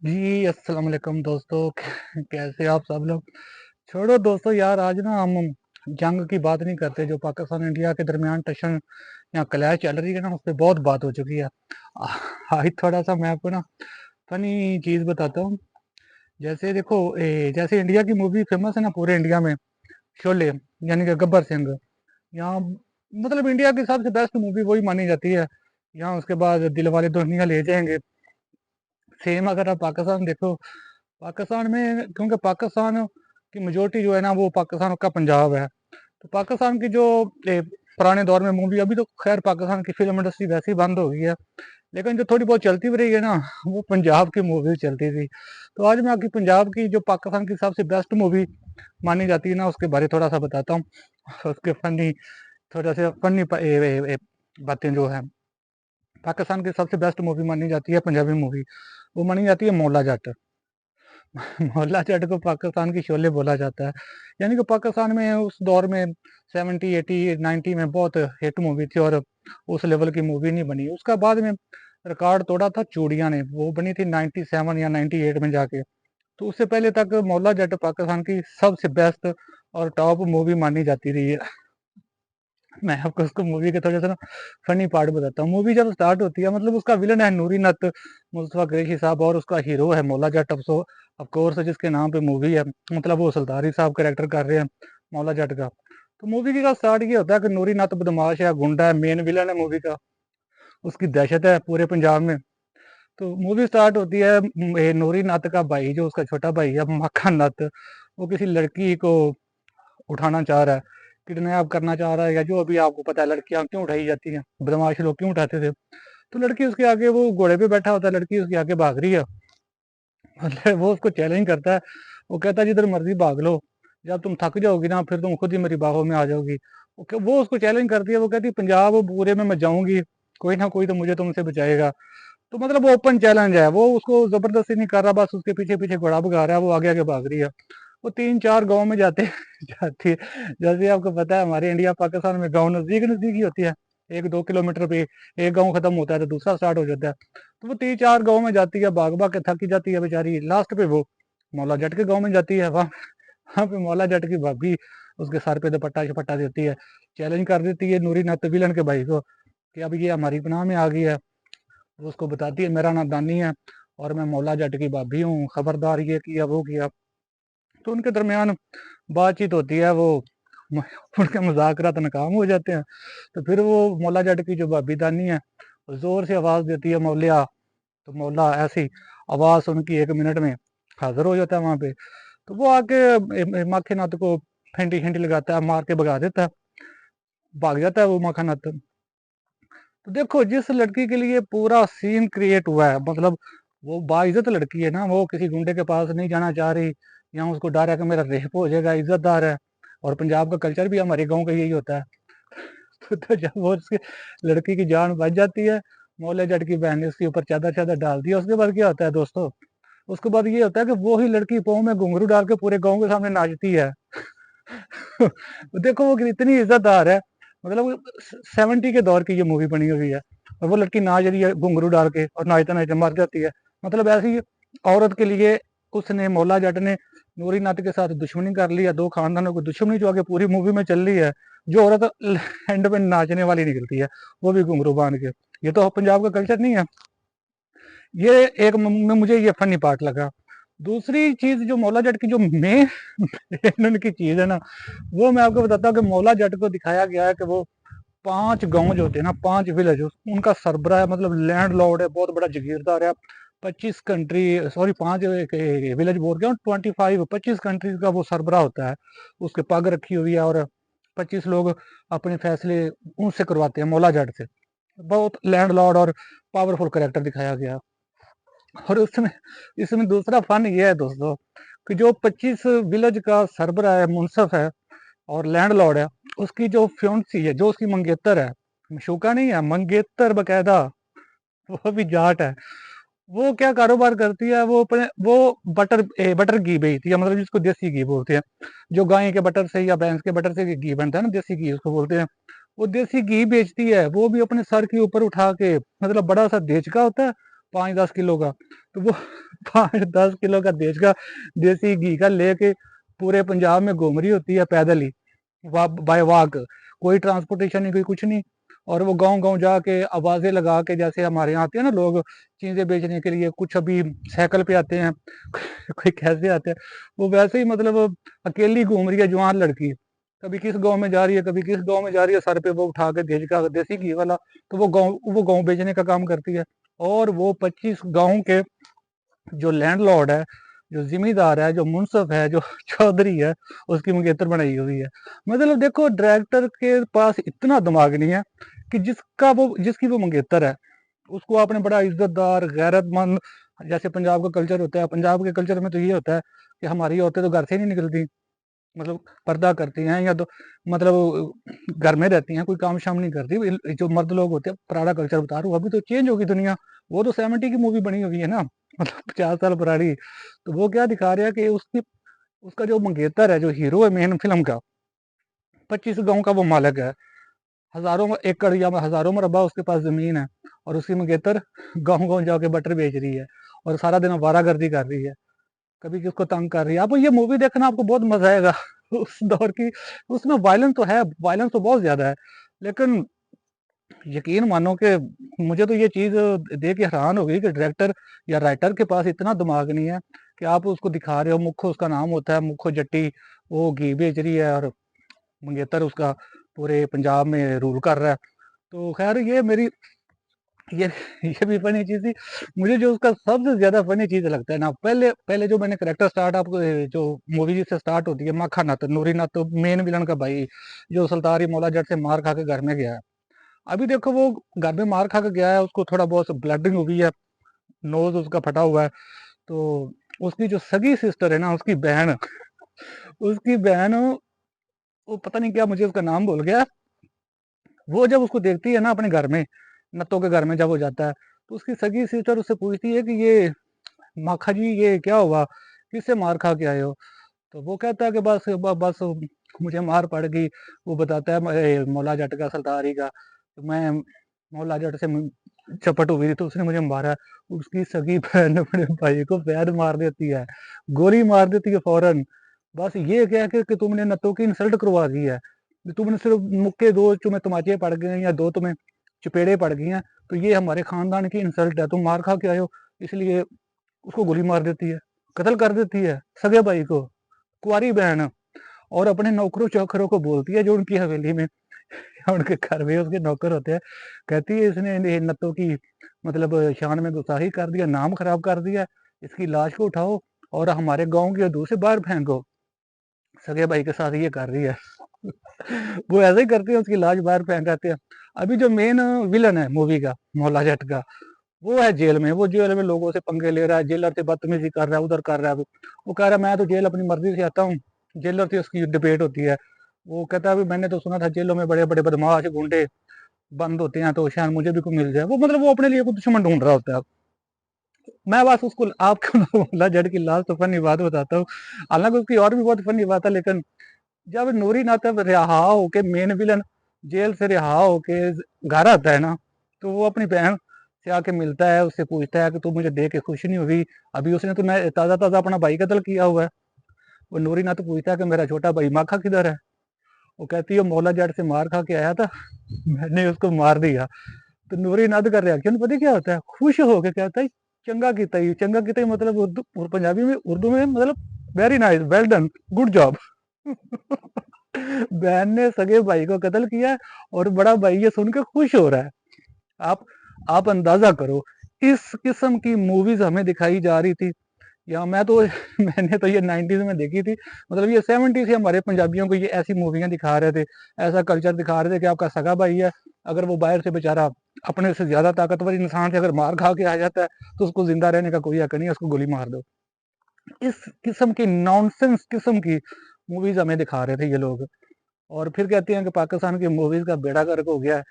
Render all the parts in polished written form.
जी, अस्सलाम वालेकुम दोस्तों। कैसे आप सब लोग? छोड़ो दोस्तों यार, आज ना हम जंग की बात नहीं करते जो पाकिस्तान इंडिया के दरमियान टशन या क्लैश चल रही है ना, उस पे बहुत बात हो चुकी है। आज थोड़ा सा मैं आपको ना फनी चीज़ बताता हूँ। जैसे देखो, जैसे इंडिया की मूवी फेमस है ना पूरे इंडिया में, शोले यानी कि गब्बर सिंह। यहाँ मतलब इंडिया की सबसे बेस्ट मूवी वही मानी जाती है। यहाँ उसके बाद दिलवाले दुल्हनिया ले जाएंगे। सेम अगर आप पाकिस्तान देखो, पाकिस्तान में क्योंकि पाकिस्तान की मेजोरिटी जो है ना वो पाकिस्तान का पंजाब है। तो पाकिस्तान की जो पुराने दौर में मूवी, अभी तो खैर पाकिस्तान की फिल्म इंडस्ट्री वैसे ही बंद हो गई है, लेकिन जो थोड़ी बहुत चलती भी रही है ना वो पंजाब की मूवी चलती थी। तो आज मैं आपकी पंजाब की जो पाकिस्तान की सबसे बेस्ट मूवी मानी जाती है ना उसके बारे थोड़ा सा बताता हूँ। उसके फनी, थोड़ा सा फनी बातें जो है, पाकिस्तान की सबसे बेस्ट मूवी मानी जाती है पंजाबी मूवी, वो मानी जाती है मौला जट। मोहल्ला चट को पाकिस्तान की शोले बोला जाता है। यानी कि पाकिस्तान में उस दौर में 70 80 90 में बहुत हिट मूवी थी, और उस लेवल की मूवी नहीं बनी। उसका बाद में रिकॉर्ड तोड़ा था चूड़ियां ने, वो बनी थी 97 या 98 में जाके। तो उससे पहले तक मोहल्ला जट पाकिस्तान की सबसे बेस्ट और टॉप मूवी मानी जाती रही है। मैं आपको उसको मूवी के थोड़ा सा ना फनी पार्ट बताता हूँ। मूवी जब स्टार्ट होती है, मतलब उसका विलन है नूरी नत मुस्तफा कुरैशी साहब, और उसका हीरो है मौला जट। ऑफ कोर्स जिसके नाम पे मूवी है, मतलब वो सुल्तानी साहब कैरेक्टर कर रहे हैं मौला जट का। तो मूवी का स्टार्ट ये होता है कि नूरी नत बदमाश है, गुंडा है, मेन विलन है मूवी का। उसकी दहशत है पूरे पंजाब में। तो मूवी स्टार्ट होती है, ये नूरी नत का भाई, जो उसका छोटा भाई है मक्खा नत, वो किसी लड़की को उठाना चाह रहा है, किडनैप करना चाह रहा है, या जो अभी आपको पता है लड़कियां क्यों उठाई जाती हैं, बदमाश लोग क्यों उठाते थे। तो लड़की उसके आगे, वो घोड़े पे बैठा होता है, लड़की उसके आगे भाग रही है। मतलब वो उसको चैलेंज करता है। वो कहता है जिधर मर्जी भाग लो, जब तुम थक जाओगी ना फिर तुम खुद ही मेरी बाहों में आ जाओगी। वो उसको चैलेंज करती है, वो कहती है पंजाब पूरे में मैं जाऊंगी, कोई ना कोई तो मुझे तुमसे बचाएगा। तो मतलब वो ओपन चैलेंज है, वो उसको जबरदस्ती नहीं कर रहा, बस उसके पीछे पीछे घोड़ा भगा रहा है, वो आगे आगे भाग रही है। वो 3 4 गांव में जाते जाती है। जैसे आपको पता है हमारे इंडिया पाकिस्तान में गांव नजदीक नजदीक ही होती है, 1 2 किलोमीटर पे एक गांव खत्म होता है तो दूसरा स्टार्ट हो जाता है। तो वो 3 4 गांव में जाती है, भाग भाग के थकी जाती है बेचारी, लास्ट पे वो मौला जट के गांव में जाती है। वहाँ पे मौला जट की भाभी उसके सर पे दुपट्टा शपट्टा देती है, चैलेंज कर देती है नूरी नत विलन के भाई को कि अब ये हमारी पनाह में आ गई है। वो उसको बताती है मेरा नाम दानी है और मैं मौला जट की भाभी हूँ, खबरदार ये किया वो किया। तो उनके दरमियान बातचीत होती है, वो उनके मुज़ाकरात नाकाम हो जाते हैं। तो फिर वो मौला जट की जो भाभी दानी है, वो ज़ोर से आवाज़ देती है मौलिया। तो मौला ऐसी आवाज़ सुन के 1 मिनट में हाजिर हो जाता है वहाँ पे। तो वो आके माखे नत को फेंटी फेंटी लगाता है, मार के भगा देता है, भाग जाता है वो माखा नत। तो देखो जिस लड़की के लिए पूरा सीन क्रिएट हुआ है, मतलब वो बाइज्जत लड़की है ना, वो किसी गुंडे के पास नहीं जाना चाह रही, या उसको डर है कि मेरा रेप हो जाएगा, इज्जतदार है। और पंजाब का कल्चर भी हमारे गांव का यही होता है। तो जब वो उसकी लड़की की जान बच जाती है, मोहल्ले जट की बहन ने उसके ऊपर चादर चादर डाल दिया, उसके बाद क्या होता है दोस्तों? उसके बाद ये होता है कि वो ही लड़की पाँव में घुंघरू डाल के पूरे गांव के सामने नाचती है। देखो वो इतनी इज्जतदार है, मतलब 70 के दौर की ये मूवी बनी हुई है, और वो लड़की नाच रही है घुंघरू डाल के, और नाचते नाचते मर जाती है। मतलब ऐसी औरत के लिए उसने, मौला जट ने नूरी नत के साथ दुश्मनी कर ली है, दो खानदानों की दुश्मनी जो आगे पूरी मूवी में चल रही है। जो औरत एंड में नाचने वाली निकलती है, वो भी घुंघरू बांध के। ये तो पंजाब का कल्चर नहीं है। ये एक में मुझे ये फनी पार्ट लगा। दूसरी चीज जो मौला जट की जो मेन उनकी चीज है ना, वो मैं आपको बताता हूँ कि मौला जट को दिखाया गया है कि वो 5 गांव जो होते हैं ना, 5 विलेज, उनका सरबरा है, मतलब लैंड लॉर्ड है, बहुत बड़ा जागीरदार है। 25 कंट्री, सॉरी 5 विलेज बोल गया, 25 कंट्रीज का वो सरबरा होता है। उसके पग रखी हुई है, और 25 लोग अपने फैसले उनसे करवाते हैं, मौला जट से। बहुत लैंड लॉर्ड और पावरफुल करेक्टर दिखाया गया। और उसमें इसमें दूसरा फन ये है दोस्तों, कि जो 25 विलेज का सरबरा है, मुंसफ है और लैंड लॉर्ड है, उसकी जो फ्योंसी है, जो उसकी मंगेतर है, मशूका नहीं है, मंगेतर बकायदा, वो भी जाट है। वो क्या कारोबार करती है, वो अपने वो बटर घी बेचती है, मतलब जिसको देसी घी बोलते हैं। जो गाय के बटर से या भैंस के बटर से घी बनता है ना, देसी घी उसको बोलते हैं। वो देसी घी बेचती है, वो भी अपने सर के ऊपर उठा के, मतलब बड़ा सा देचका होता है, 5-10 किलो का, तो वो 5-10 किलो का देश का देसी घी का लेके पूरे पंजाब में घूम रही होती है पैदल ही, बाय वॉक, कोई ट्रांसपोर्टेशन नहीं, कोई कुछ नहीं। और वो गांव गांव जाके आवाजें लगा के, जैसे हमारे यहाँ आते हैं ना लोग चीजें बेचने के लिए, कुछ अभी साइकिल पे आते हैं कोई कैसे आते हैं, वो वैसे ही मतलब अकेली घूम रही है जवान लड़की, कभी किस गांव में जा रही है, कभी किस गांव में जा रही है, सर पे वो उठा के देश का देसी घी वाला, तो वो गांव बेचने का काम करती है। और वो 25 गांव के जो लैंडलॉर्ड है, जो जिम्मेदार है, जो मुंसफ है, जो चौधरी है, उसकी मंगेतर बनाई हुई है। मतलब देखो, डायरेक्टर के पास इतना दिमाग नहीं है कि जिसकी वो मंगेतर है उसको आपने बड़ा इज्जतदार गैरतमंद, जैसे पंजाब का कल्चर होता है, पंजाब के कल्चर में तो ये होता है कि हमारी औरतें तो घर से ही नहीं निकलती, मतलब पर्दा करती हैं, या तो मतलब घर में रहती हैं, कोई काम शाम नहीं करती। जो मर्द लोग होते हैं, पुराना कल्चर बता रहा हूँ, अभी तो चेंज होगी दुनिया, वो तो 70 की मूवी बनी हुई है ना, मतलब 50 साल पुरानी। तो वो क्या दिखा रहा है कि उसका जो मंगेतर है, जो हीरो है मेन फिल्म का, 25 गांव का वो मालिक है, हजारों एकड़ या हजारों मरबा उसके पास जमीन है, और उसकी मंगेतर गाँव गाँव जाके बटर बेच रही है, और सारा दिन आवारागर्दी कर रही है, कभी किसको तंग कर रही है। आप ये मूवी देखना, आपको बहुत मजा आएगा उस दौर की। उसमें वायलेंस तो है, वायलेंस तो बहुत ज्यादा है, लेकिन यकीन मानो कि मुझे तो ये चीज देख के हैरान हो गई कि डायरेक्टर या राइटर के पास इतना दिमाग नहीं है कि आप उसको दिखा रहे हो, मुखो उसका नाम होता है, मुखो जट्टी, वो घी बेच रही है, और मंगेतर उसका पूरे पंजाब में रूल कर रहा है। तो खैर ये ये भी फनी चीज थी। मुझे जो उसका सबसे ज्यादा फनी चीज लगता है ना, पहले पहले जो मैंने करेक्टर स्टार्ट, आपको जो मूवी से स्टार्ट होती है, मक्खा नत नूरी नत, तो मेन विलन का भाई, जो सुल्तानी मौला जट से मार खा के घर में गया है। अभी देखो, वो घर में मार खा के गया है, उसको थोड़ा बहुत ब्लडिंग हुई है, नोज उसका फटा हुआ है। तो उसकी जो सगी सिस्टर है ना, उसकी बहन, वो पता नहीं क्या, मुझे उसका नाम भूल गया। वो जब उसको देखती है ना अपने घर में, नत्तों के घर में जब वो जाता है, तो उसकी सगी सिस्टर उससे पूछती है कि ये माखा जी, ये क्या हुआ, किससे मार खा के आए हो? तो वो कहता है कि बस मुझे मार पड़ गई। वो बताता है मौला जट का, सरदारी का, तो मैं मौला जट से चपट हुई थी, तो उसने मुझे मारा। उसकी सगी बहन अपने भाई को पैर मार देती है, गोली मार देती है फौरन, बस ये कह के कि तुमने नतों की इंसल्ट करवा दी है, तुमने सिर्फ मुक्के दो तुम्हें तमाचे पड़ गए हैं, या दो तुम्हें चपेड़े पड़ गई हैं, तो ये हमारे खानदान की इंसल्ट है, तुम मार खा के आए हो, इसलिए उसको गोली मार देती है, कत्ल कर देती है सगे भाई को, कुंवारी बहन। और अपने नौकरों चाकरों को बोलती है, जो उनकी हवेली में या उनके घर में उसके नौकर होते हैं, कहती है इसने नत्तों की मतलब शान में गुस्ताखी कर दिया, नाम खराब कर दिया, इसकी लाश को उठाओ और हमारे गांव की हदूद से बाहर फेंको। सगे भाई के साथ ये कर रही है वो ऐसे ही करते हैं, उसकी लाश बाहर फेंक आते हैं। अभी जो मेन विलन है मूवी का, मौला जट का, वो है जेल में। वो जेल में लोगों से पंगे ले रहा है, जेलर से बदतमीजी कर रहा है, उधर कर रहा है। वो कह रहा है मैं तो जेल अपनी मर्जी से आता हूँ, जेलर से उसकी डिबेट होती है। वो कहता है मैंने तो सुना था जेलों में बड़े बड़े बदमाश गुंडे बंद होते हैं, तो शायद मुझे भी कोई मिल जाए। वो मतलब वो अपने लिए कुछ दुश्मन ढूंढ रहा होता है। मैं बस उसको आपको मौला जट की लास्ट तो फनी बात बताता हूँ, हालांकि उसकी और भी बहुत फनी बात है, लेकिन जब नूरी नातब रिहा होके, मेन विलन जेल से रिहा होके घर आता है ना, तो वो अपनी बहन से आके मिलता है, उससे पूछता है कि तू मुझे देख के खुश नहीं हुई, अभी उसने तो ताजा ताजा अपना भाई कत्ल किया हुआ है। वो नूरी नातब पूछता है कि मेरा छोटा भाई माखा किधर है? वो कहती है मौला जट से मार खा के आया था, मैंने उसको मार दिया। तो नूरी नाद का रिएक्शन पता क्या होता है, खुश होके कहता है चंगा किता ही, चंगा किता ही मतलब पंजाबी में, उर्दू में मतलब very nice, well done, good job बहन ने सगे भाई को कत्ल किया, और बड़ा भाई ये सुन के खुश हो रहा है। आप आप अंदाजा करो, इस किस्म की मूवीज हमें दिखाई जा रही थी, या मैं तो मैंने तो ये 90s में देखी थी, मतलब ये 70s से हमारे पंजाबियों को ये ऐसी मूवियां दिखा रहे थे, ऐसा कल्चर दिखा रहे थे कि आपका सगा भाई है, अगर वो बाहर से बेचारा अपने से ज्यादा ताकतवर इंसान से अगर मार खा के आ जाता है, तो उसको जिंदा रहने का कोई हक नहीं है, उसको गोली मार दो। इस किस्म की नॉनसेंस किस्म की मूवीज हमें दिखा रहे थे ये लोग। और फिर कहते हैं कि पाकिस्तान की मूवीज का बेड़ा गर्क हो गया है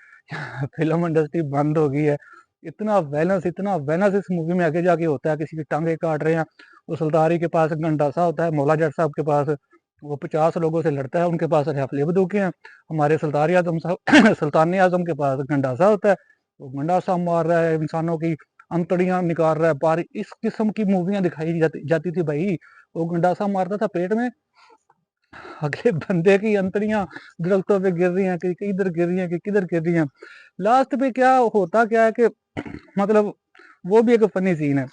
फिल्म इंडस्ट्री बंद हो गई है। इतना वैलेंस इस मूवी में आगे जाके होता है, किसी की टांगे काट रहे हैं, वो सुल्तानी के पास गंडासा होता है, मौला जट साहब के पास वो 50 लोगों से लड़ता है, उनके पास राइफलें बंदूकें हैं। हमारे सुल्तान आजम साहब सुल्तान आजम के पास गंडासा होता है, वो गंडासा मार रहा है इंसानों की अंतड़ियां निकाल रहा है बाहर, इस किस्म की मूवियां दिखाई जाती थी भाई। वो गंडासा मारता था पेट में, अगले बंदे की अंतड़ियां दरख्तों पे गिर रही हैं, कि इधर गिर रही हैं, कि किधर गिर रही हैं। लास्ट पे क्या होता क्या है कि मतलब वो भी एक फनी सीन है।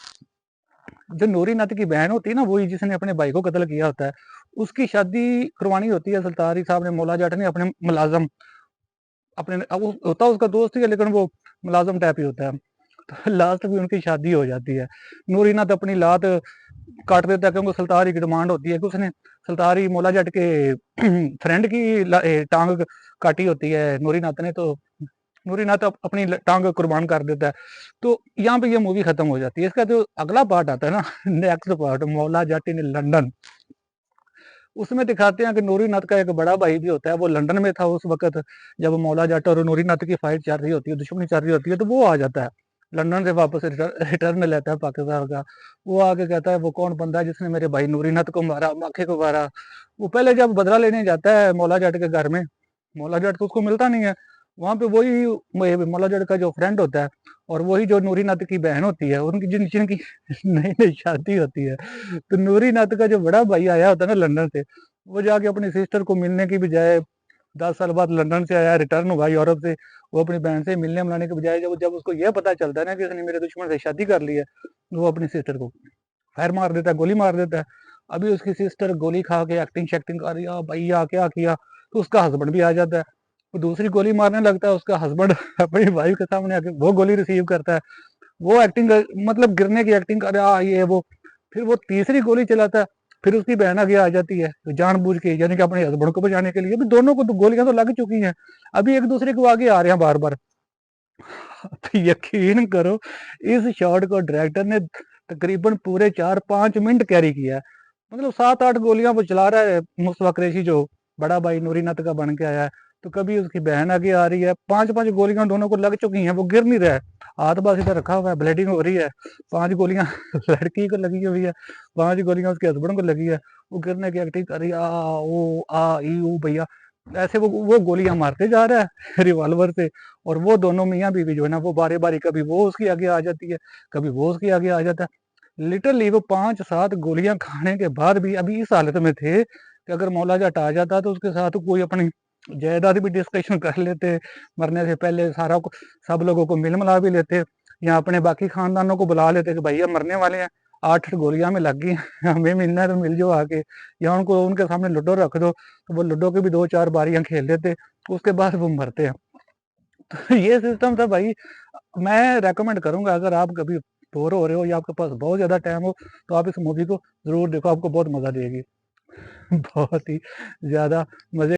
जो नूरी नत की बहन होती है ना, वही जिसने अपने भाई को कत्ल किया होता है, उसकी शादी करवानी होती है सल्तारी साहब ने, मौला जट ने अपने मुलाजम, अपने अब वो होता उसका दोस्त ही है लेकिन वो मुलाजम टाइप ही होता है। तो लास्ट में उनकी शादी हो जाती है। नूरी नत अपनी लात काट देता है क्योंकि सल्तारी की डिमांड होती है कि उसने सल्तारी मौला जट के फ्रेंड की टांग काटी होती है नूरी नत ने, तो नूरी नाथ अपनी टांग कुर्बान कर देता है। तो यहाँ पे ये मूवी खत्म हो जाती है। इसका जो अगला पार्ट आता है ना, next part, Maula Jatt in London, उसमें दिखाते हैं कि नूरी नथ का एक बड़ा भाई भी होता है, वो लंदन में था उस वक्त जब मौला जट और नूरी नथ की फाइट चल रही होती है, दुश्मनी चल रही होती है, तो वो आ जाता है लंदन से वापस रिटर्न लेता है पाकिस्तान का। वो आके कहता है वो कौन बंदा है जिसने मेरे भाई नूरी नथ को मारा, माखे को मारा। वो पहले जब बदला लेने जाता है मौला जट के घर में, मौला जट तो उसको मिलता नहीं है। वहां पे वही मौला जट का जो फ्रेंड होता है और वही जो नूरी नथ की बहन होती है, उनकी जिनकी नई नई शादी होती है। तो नूरी नथ का जो बड़ा भाई आया होता है ना लंदन से, वो जाके अपनी सिस्टर को मिलने की बजाय, 10 साल बाद लंदन से आया, रिटर्न हुआ यूरोप से, वो अपनी बहन से मिलने मिलाने के बजाय जब जब उसको यह पता चलता है ना कि इसने मेरे दुश्मन से शादी कर ली है, तो वो अपनी सिस्टर को फायर मार देता है, गोली मार देता है। अभी उसकी सिस्टर गोली खा के एक्टिंग शैक्टिंग कर रही है, भैया क्या किया, तो उसका हस्बैंड भी आ जाता है। वो दूसरी गोली मारने लगता है, उसका हस्बैंड अपनी वाइफ के सामने आके वो गोली रिसीव करता है। वो एक्टिंग मतलब गिरने की एक्टिंग कर रहा ये वो। फिर वो तीसरी गोली चलाता है, फिर उसकी बहन आगे आ जाती है तो जानबूझ के, यानी कि अपने हस्बैंड को बचाने के लिए। अभी दोनों को तो गोलियां तो लग चुकी हैं, अभी एक दूसरे को आगे आ रहे हैं बार बार। तो यकीन करो, इस शॉट को डायरेक्टर ने तकरीबन पूरे 4-5 मिनट कैरी किया है। मतलब 7-8 गोलियां वो चला रहा है मुस्तफा कुरैशी, जो बड़ा भाई नूरी नत का बन के आया है। तो कभी उसकी बहन आगे आ रही है, 5-5 गोलियां दोनों को लग चुकी हैं, वो गिर नहीं रहा है, हाथ बास इधर रखा हुआ है, ब्लीडिंग हो रही है। 5 गोलियां लड़की को लगी हुई है, 5 गोलियां उसके हस्बैंड को लगी है। वो गिरने की एक्टिंग कर रही है, आ ओ आ ई ऊ भैया, ऐसे वो गोलियां मारते जा रहा है रिवॉल्वर से। और वो दोनों मियाँ बीवी जो है ना, वो बारी बारी, कभी वो उसकी आगे आ जाती है, कभी वो उसकी आगे आ जाता है। लिटरली वो 5-7 गोलियां खाने के बाद भी अभी इस हालत में थे कि अगर मौला जट आ जाता तो उसके साथ कोई अपनी जायदाद भी डिस्कशन कर लेते, मरने से पहले सब लोगों को मिल मिला भी लेते, या अपने बाकी खानदानों को बुला लेते कि भैया मरने वाले हैं, 8 गोलियां में लग गई, हमें मिलना है तो मिल जाओ आके, या उनको उनके सामने लूडो रख दो, तो वो लूडो की भी 2-4 बारियां खेल लेते, उसके बाद वो मरते हैं। तो ये सिस्टम था भाई। मैं रेकमेंड करूंगा, अगर आप कभी बोर हो रहे हो या आपके पास बहुत ज्यादा टाइम हो, तो आप इस मूवी को जरूर देखो, आपको बहुत मजा देगी। बहुत ही ज्यादा मजे